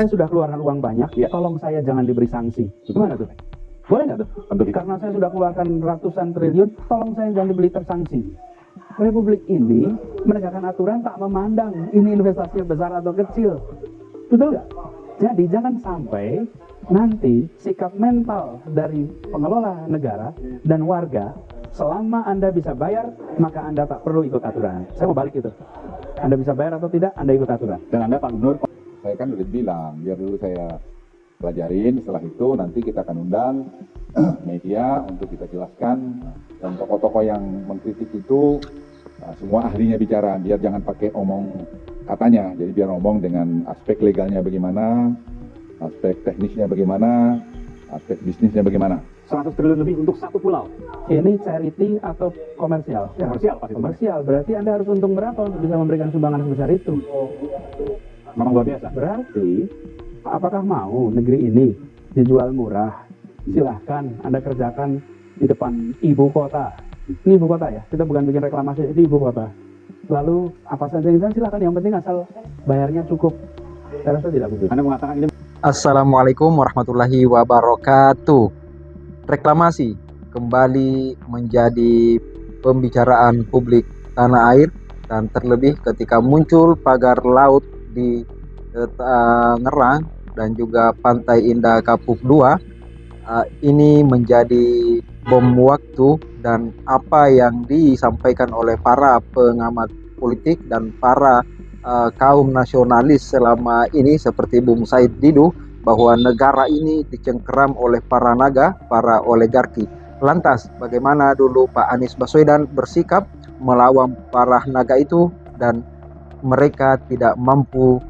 Saya sudah keluarkan uang banyak, ya tolong saya jangan diberi sanksi. Gimana tuh? Boleh nggak tuh? Karena saya sudah keluarkan ratusan triliun, tolong saya jangan diberi tersanksi. Republik ini menegakkan aturan tak memandang ini investasi besar atau kecil. Betul nggak? Jadi jangan sampai nanti sikap mental dari pengelola negara dan warga, selama Anda bisa bayar, maka Anda tak perlu ikut aturan. Saya mau balik itu. Anda bisa bayar atau tidak, Anda ikut aturan. Dan Anda Pak Gubernur, saya kan udah bilang, biar dulu saya pelajarin, setelah itu nanti kita akan undang media untuk kita jelaskan, dan tokoh-tokoh yang mengkritik itu semua ahlinya bicara, biar jangan pakai omong katanya, jadi biar ngomong dengan aspek legalnya bagaimana, aspek teknisnya bagaimana, aspek bisnisnya bagaimana. 100 triliun lebih untuk satu pulau. Ini charity atau komersial? Komersial pasti. Komersial, berarti Anda harus untung berapa untuk bisa memberikan sumbangan sebesar itu? Memang luar biasa. Berarti, apakah mau negeri ini dijual murah? Silahkan Anda kerjakan di depan ibu kota. Ini ibu kota ya, kita bukan bikin reklamasi, itu ibu kota. Lalu apa saja yang silahkan, yang penting asal bayarnya cukup. Saya rasa tidak begitu. Anda mengatakan ini. Assalamualaikum warahmatullahi wabarakatuh. Reklamasi kembali menjadi pembicaraan publik tanah air, dan terlebih ketika muncul pagar laut di Tangerang dan juga Pantai Indah Kapuk 2, ini menjadi bom waktu, dan apa yang disampaikan oleh para pengamat politik dan para kaum nasionalis selama ini seperti Bung Said Didu, bahwa negara ini dicengkeram oleh para naga, para oligarki. Lantas bagaimana dulu Pak Anies Baswedan bersikap melawan para naga itu, dan mereka tidak mampu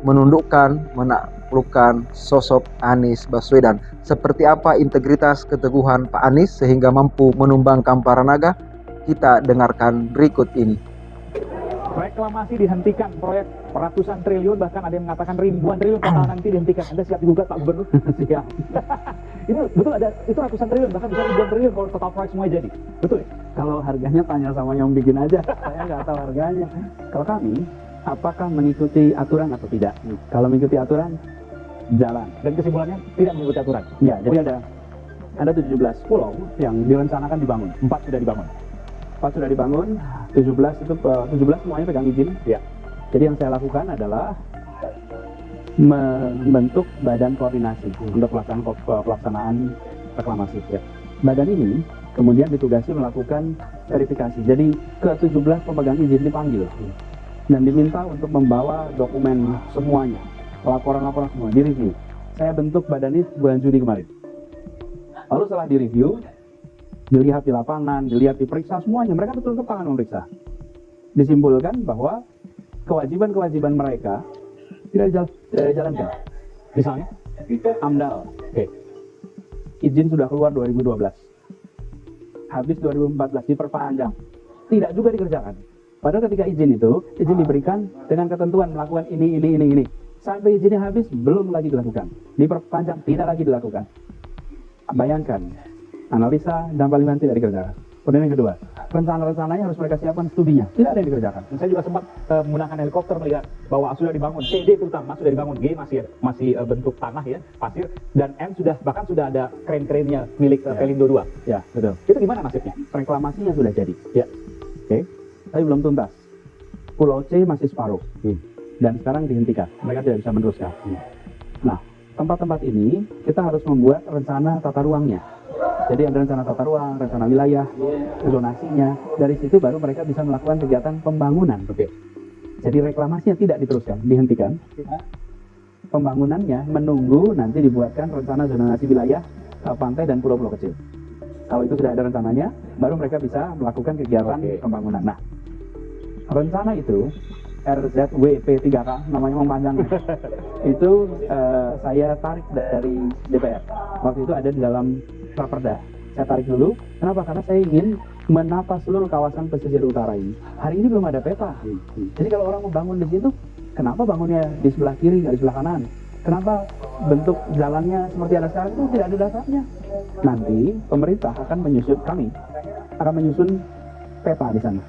menundukkan, menaklukkan sosok Anies Baswedan. Seperti apa integritas keteguhan Pak Anies sehingga mampu menumbangkan para naga? Kita dengarkan berikut ini. Reklamasi dihentikan, proyek ratusan triliun, bahkan ada yang mengatakan ribuan triliun total nanti dihentikan. Anda siap digugat Pak Gubernur? Siap. Ini betul, ada itu ratusan triliun, bahkan bisa ribuan triliun kalau total proyek semua jadi. Betul ya? Kalau harganya tanya sama yang bikin aja, saya nggak tahu harganya. Kalau kami, apakah mengikuti aturan atau tidak? Kalau mengikuti aturan, jalan. Dan kesimpulannya tidak mengikuti aturan. Ya, jadi ada 17 pulau yang direncanakan dibangun. 4 sudah dibangun. 4 sudah dibangun, 17 semuanya pegang izin. Ya. Jadi yang saya lakukan adalah membentuk badan koordinasi untuk pelaksanaan reklamasi. Ya. Badan ini kemudian ditugasi melakukan verifikasi. Jadi ke-17 pemegang izin dipanggil dan diminta untuk membawa dokumen semuanya, laporan-laporan semua, direview. Saya bentuk badan ini bulan Juni kemarin. Lalu setelah direview, dilihat di lapangan, dilihat diperiksa semuanya, mereka betul tangan memeriksa. Disimpulkan bahwa kewajiban-kewajiban mereka tidak dijalankan. Misalnya, AMDAL, izin sudah keluar 2012, habis 2014 diperpanjang, tidak juga dikerjakan. Padahal ketika izin diberikan dengan ketentuan melakukan ini. Sampai izinnya habis, belum lagi dilakukan. Diperpanjang, tidak lagi dilakukan. Bayangkan, analisa dampak lingkungan tidak dikerjakan. Kemudian yang kedua, rencana-rencananya harus mereka siapkan studinya, tidak ada yang dikerjakan. Dan saya juga sempat menggunakan helikopter melihat bahwa sudah dibangun, CD terutama sudah dibangun, G masih bentuk tanah ya, pasir, dan M bahkan sudah ada kren-krennya milik Pelindo 2. Ya, betul. Itu gimana nasibnya? Reklamasinya sudah jadi. Ya. Tapi belum tuntas. Pulau C masih separuh. Dan sekarang dihentikan. Mereka tidak bisa meneruskan. Nah, tempat-tempat ini kita harus membuat rencana tata ruangnya. Jadi ada rencana tata ruang, rencana wilayah, zonasinya. Dari situ baru mereka bisa melakukan kegiatan pembangunan. Jadi reklamasinya tidak diteruskan, dihentikan. Pembangunannya menunggu nanti dibuatkan rencana zonasi wilayah, pantai dan pulau-pulau kecil. Kalau itu sudah ada rencananya, baru mereka bisa melakukan kegiatan pembangunan. Nah, rencana itu RZWP3K, namanya memanjang. Itu saya tarik dari DPR. Waktu itu ada di dalam Raperda. Saya tarik dulu. Kenapa? Karena saya ingin menata seluruh kawasan pesisir utara ini. Hari ini belum ada peta. Jadi kalau orang membangun di situ, kenapa bangunnya di sebelah kiri, nggak di sebelah kanan? Kenapa bentuk jalannya seperti ada sekarang? Itu tidak ada dasarnya. Nanti pemerintah akan menyusun peta di sana.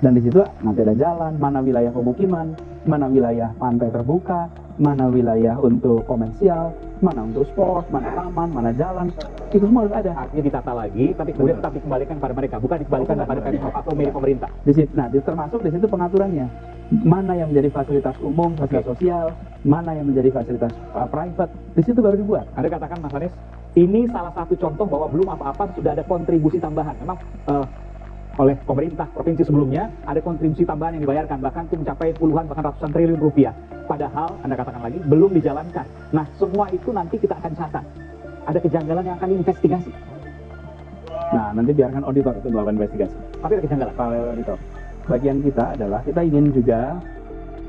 Dan di situ nanti ada jalan, mana wilayah pemukiman, mana wilayah pantai terbuka, mana wilayah untuk komersial, mana untuk sport, mana taman, mana jalan, itu semua harus ada. Artinya ditata lagi, tapi kemudian tetap dikembalikan pada mereka, bukan dikembalikan kepada Pemprov atau milik pemerintah. Nah, termasuk di situ pengaturannya. Mana yang menjadi fasilitas umum, fasilitas sosial, mana yang menjadi fasilitas private, di situ baru dibuat. Anda katakan Mas Anies, ini salah satu contoh bahwa belum apa-apa sudah ada kontribusi tambahan. Memang oleh pemerintah provinsi sebelumnya ada kontribusi tambahan yang dibayarkan, bahkan itu mencapai puluhan bahkan ratusan triliun rupiah. Padahal Anda katakan lagi belum dijalankan. Nah, semua itu nanti kita akan catat. Ada kejanggalan yang akan diinvestigasi. Nah, nanti biarkan auditor itu melakukan investigasi. Tapi ada kejanggalan. Kalau auditor, bagian kita adalah kita ingin juga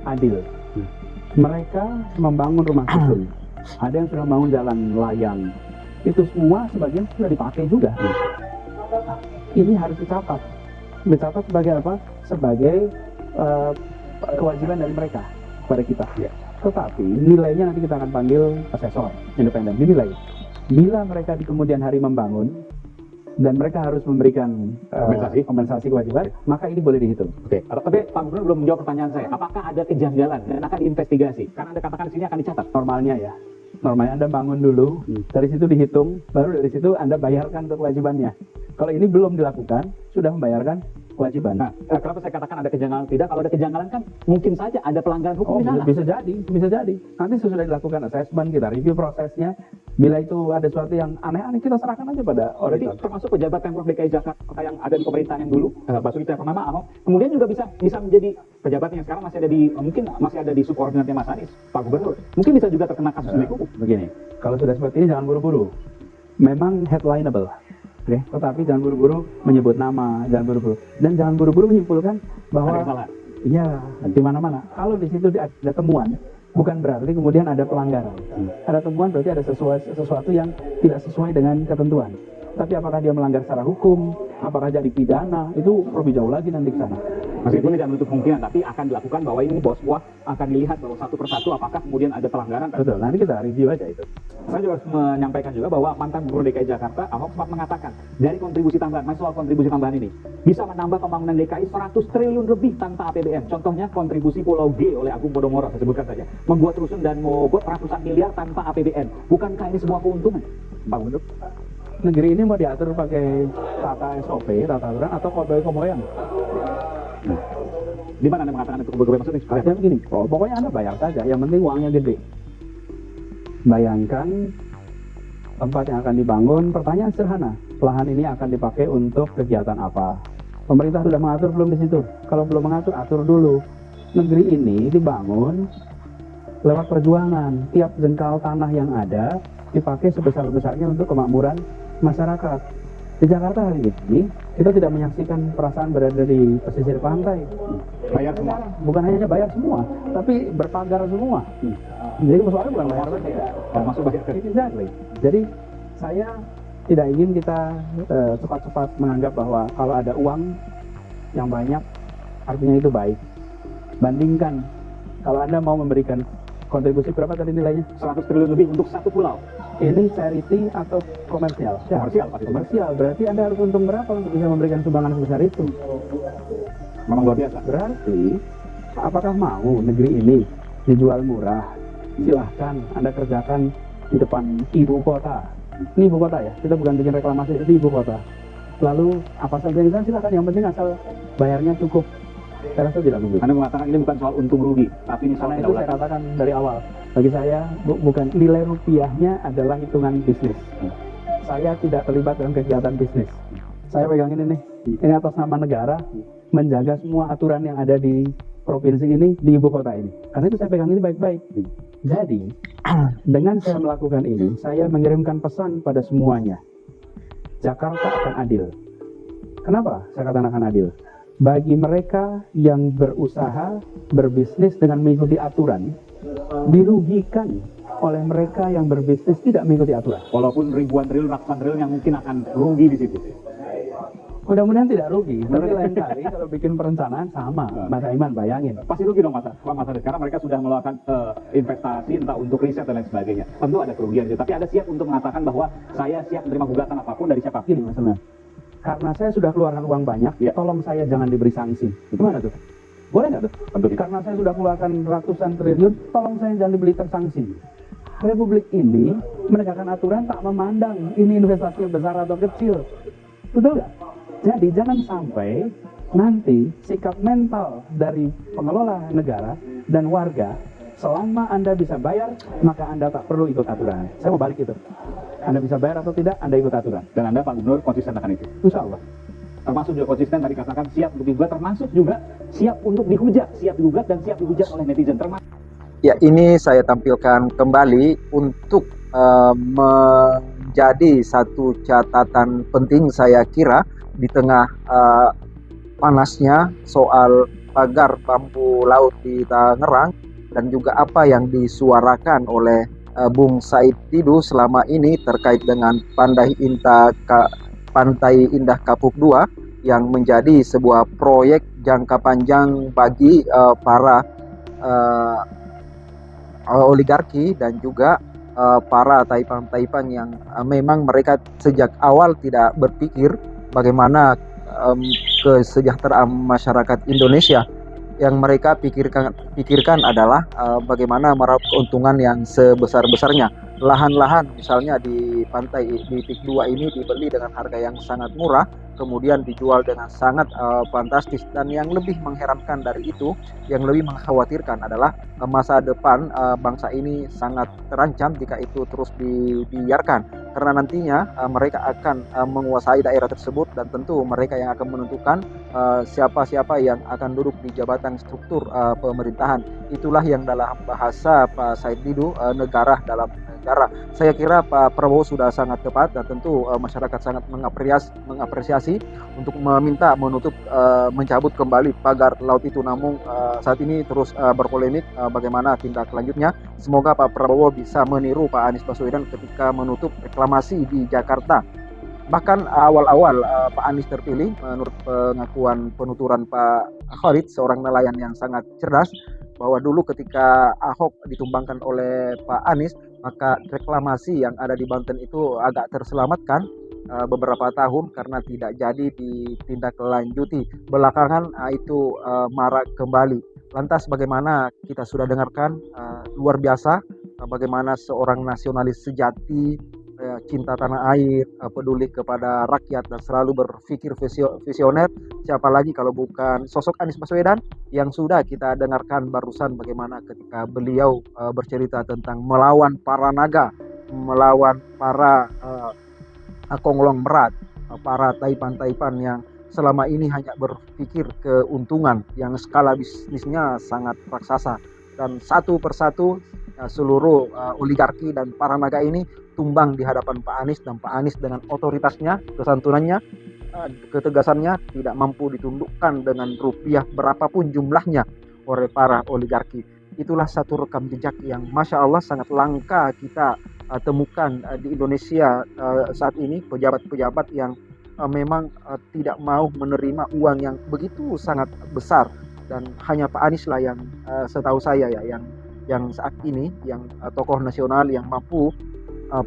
adil. Mereka membangun rumah susun, ada yang sudah membangun jalan layang, itu semua sebagian sudah dipakai juga. Ini harus dicatat sebagai apa? Sebagai kewajiban dari mereka kepada kita. Tetapi nilainya nanti kita akan panggil asesor independen, dinilai. Bila mereka di kemudian hari membangun dan mereka harus memberikan kompensasi kewajiban, maka ini boleh dihitung. Oke. Tapi Pak Gubernur belum menjawab pertanyaan saya. Apakah ada kejanggalan dan akan diinvestigasi? Karena Anda katakan di sini akan dicatat. Normalnya Anda bangun dulu, dari situ dihitung, baru dari situ Anda bayarkan untuk kewajibannya. Kalau ini belum dilakukan, sudah membayarkan kewajiban. Nah, kenapa saya katakan ada kejanggalan tidak? Kalau ada kejanggalan kan mungkin saja ada pelanggaran hukum di sana. Bisa jadi. Nanti sesudah dilakukan assessment, kita review prosesnya. Bila itu ada sesuatu yang aneh-aneh, kita serahkan aja pada Jadi auditor. termasuk pejabat Pemprov DKI Jakarta yang ada di pemerintahan yang dulu, Basuki Cahayapurnama, Ahok, kemudian juga bisa menjadi pejabat yang sekarang masih ada di subordinatnya Mas Anies, Pak Gubernur. Mungkin bisa juga terkena kasus hukum. Begini, kalau sudah seperti ini jangan buru-buru. Memang headlineable. Tetapi jangan buru-buru menyebut nama, jangan buru-buru. Dan jangan buru-buru menyimpulkan bahwa Ada kesalahan. iya, di mana-mana. Kalau di situ ada temuan, bukan berarti kemudian ada pelanggaran. Ada temuan berarti ada sesuatu yang tidak sesuai dengan ketentuan. Tapi apakah dia melanggar secara hukum, apakah jadi pidana, itu lebih jauh lagi nanti ke sana. Meskipun tidak menutup kemungkinan, tapi akan dilakukan bahwa ini bahwa sebuah akan dilihat bahwa satu persatu apakah kemudian ada pelanggaran. Betul, nanti kita review aja itu. Saya juga harus menyampaikan juga bahwa mantan Gubernur DKI Jakarta, Ahok, sempat mengatakan dari kontribusi tambahan, soal kontribusi tambahan ini bisa menambah pembangunan DKI 100 triliun lebih tanpa APBN. Contohnya kontribusi Pulau G oleh Agung Podomoro, saya sebutkan saja. Membuat rusun dan membuat ratusan miliar tanpa APBN. Bukankah ini sebuah keuntungan, Pak Gubernur? Negeri ini mau diatur pakai tata SOP, tata aturan, atau koboy-koboyan. Di mana Anda mengatakan itu koboy-koboy maksudnya? Artinya begini, pokoknya Anda bayar saja, yang penting uangnya gede. Bayangkan tempat yang akan dibangun, pertanyaan sederhana, lahan ini akan dipakai untuk kegiatan apa? Pemerintah sudah mengatur belum di situ? Kalau belum mengatur, atur dulu. Negeri ini dibangun lewat perjuangan. Tiap jengkal tanah yang ada dipakai sebesar-besarnya untuk kemakmuran masyarakat. Di Jakarta hari ini, kita tidak menyaksikan perasaan berada di pesisir pantai. Bayar semua. Bukan hanya bayar semua, tapi berpagar semua. Jadi persoalannya bukan bayar saja. Termasuk bayar. Exactly. Jadi saya tidak ingin kita cepat-cepat menganggap bahwa kalau ada uang yang banyak, artinya itu baik. Bandingkan, kalau Anda mau memberikan kontribusi berapa tadi nilainya? 100 triliun lebih untuk satu pulau. Ini charity atau komersial? Komersial, pasti. Komersial. Berarti Anda harus untung berapa untuk bisa memberikan sumbangan sebesar itu? Memang luar biasa. Berarti, apakah mau negeri ini dijual murah? Silahkan Anda kerjakan di depan ibu kota. Ini ibu kota ya, kita bukan bikin reklamasi, itu ibu kota. Lalu apa saja yang bisa silahkan, yang penting asal bayarnya cukup. Saya rasa tidak begitu. Anda mengatakan ini bukan soal untung rugi, tapi ini soal Karena itu saya katakan dari awal, bagi saya bukan nilai rupiahnya adalah hitungan bisnis. Saya tidak terlibat dalam kegiatan bisnis. Saya pegang ini nih, ini atas nama negara, menjaga semua aturan yang ada di provinsi ini, di ibu kota ini. Karena itu saya pegang ini baik-baik. Jadi, dengan saya melakukan ini, saya mengirimkan pesan pada semuanya. Jakarta akan adil. Kenapa saya katakan akan adil? Bagi mereka yang berusaha, berbisnis dengan mengikuti aturan, dirugikan oleh mereka yang berbisnis tidak mengikuti aturan. walaupun ribuan triliun, ratusan triliun yang mungkin akan rugi di situ. Mudah-mudahan tidak rugi, tapi lain kali kalau bikin perencanaan sama, Mas Aiman bayangin. Pasti rugi dong Mas Anies, karena mereka sudah melakukan investasi entah untuk riset dan lain sebagainya. Tentu ada kerugian itu, tapi ada siap untuk mengatakan bahwa saya siap menerima gugatan apapun dari siapa. Gini Mas Aiman, karena saya sudah keluarkan uang banyak, Ya. tolong saya jangan diberi sanksi. Gimana tuh? Boleh nggak tuh? Untuk Karena saya sudah keluarkan ratusan triliun, tolong saya jangan dibeli tersanksi. Republik ini menegakkan aturan tak memandang ini investasi besar atau kecil. Betul nggak? Jadi jangan sampai nanti sikap mental dari pengelola negara dan warga, selama Anda bisa bayar, maka Anda tak perlu ikut aturan. Saya mau balik itu. Anda bisa bayar atau tidak, Anda ikut aturan. Dan Anda Pak Gubernur konsisten akan itu. Insya Allah. Termasuk juga konsisten tadi katakan siap untuk digugat, termasuk juga siap untuk dihujat, siap digugat dan siap dihujat oleh netizen. Termasuk Ya, ini saya tampilkan kembali untuk menjadi satu catatan penting saya kira di tengah panasnya soal pagar bambu laut di Tangerang dan juga apa yang disuarakan oleh Bung Said Didu selama ini terkait dengan Pantai Indah Kapuk 2 yang menjadi sebuah proyek jangka panjang bagi para oligarki dan juga para taipan-taipan yang memang mereka sejak awal tidak berpikir bagaimana kesejahteraan masyarakat Indonesia. Yang mereka pikirkan adalah bagaimana meraup keuntungan yang sebesar-besarnya. Lahan-lahan misalnya di pantai di Pik 2 ini dibeli dengan harga yang sangat murah, kemudian dijual dengan sangat fantastis, dan yang lebih mengherankan dari itu, yang lebih mengkhawatirkan adalah masa depan bangsa ini sangat terancam jika itu terus dibiarkan, karena nantinya mereka akan menguasai daerah tersebut dan tentu mereka yang akan menentukan siapa-siapa yang akan duduk di jabatan struktur pemerintahan. Itulah yang dalam bahasa Pak Said Didu negara dalam negara. Saya kira Pak Prabowo sudah sangat tepat dan tentu masyarakat sangat mengapresiasi untuk meminta mencabut kembali pagar laut itu. Namun saat ini terus berpolemik bagaimana tindak lanjutnya. Semoga Pak Prabowo bisa meniru Pak Anies Baswedan ketika menutup reklamasi di Jakarta. Bahkan awal-awal Pak Anies terpilih, menurut pengakuan penuturan Pak Khalid, seorang nelayan yang sangat cerdas, bahwa dulu ketika Ahok ditumbangkan oleh Pak Anies, maka reklamasi yang ada di Banten itu agak terselamatkan beberapa tahun karena tidak jadi ditindaklanjuti. Belakangan itu marak kembali. Lantas bagaimana kita sudah dengarkan luar biasa bagaimana seorang nasionalis sejati, cinta tanah air, peduli kepada rakyat dan selalu berpikir visioner. Siapa lagi kalau bukan sosok Anies Baswedan yang sudah kita dengarkan barusan bagaimana ketika beliau bercerita tentang melawan para naga, melawan para konglomerat, para taipan-taipan yang selama ini hanya berpikir keuntungan yang skala bisnisnya sangat raksasa, dan satu persatu seluruh oligarki dan para naga ini tumbang di hadapan Pak Anies, dan Pak Anies dengan otoritasnya, kesantunannya, ketegasannya tidak mampu ditundukkan dengan rupiah berapapun jumlahnya oleh para oligarki. Itulah satu rekam jejak yang Masya Allah sangat langka kita temukan di Indonesia saat ini, pejabat-pejabat yang memang tidak mau menerima uang yang begitu sangat besar, dan hanya Pak Anies lah yang setahu saya ya yang saat ini yang tokoh nasional yang mampu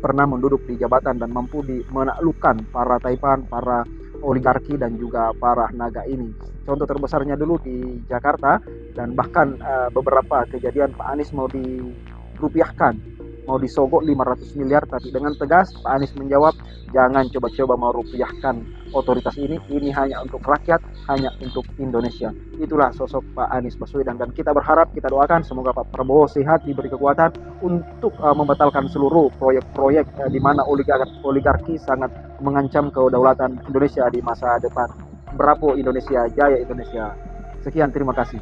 pernah menduduk di jabatan dan mampu menaklukkan para taipan, para oligarki dan juga para naga ini. Contoh terbesarnya dulu di Jakarta, dan bahkan beberapa kejadian Pak Anies mau dirupiahkan, mau disogok 500 miliar, tapi dengan tegas Pak Anies menjawab, jangan coba-coba mau rupiahkan otoritas ini hanya untuk rakyat, hanya untuk Indonesia. Itulah sosok Pak Anies Baswedan, dan kita berharap, kita doakan semoga Pak Prabowo sehat, diberi kekuatan untuk membatalkan seluruh proyek-proyek di mana oligarki sangat mengancam kedaulatan Indonesia di masa depan. Bravo Indonesia, jaya Indonesia. Sekian, terima kasih.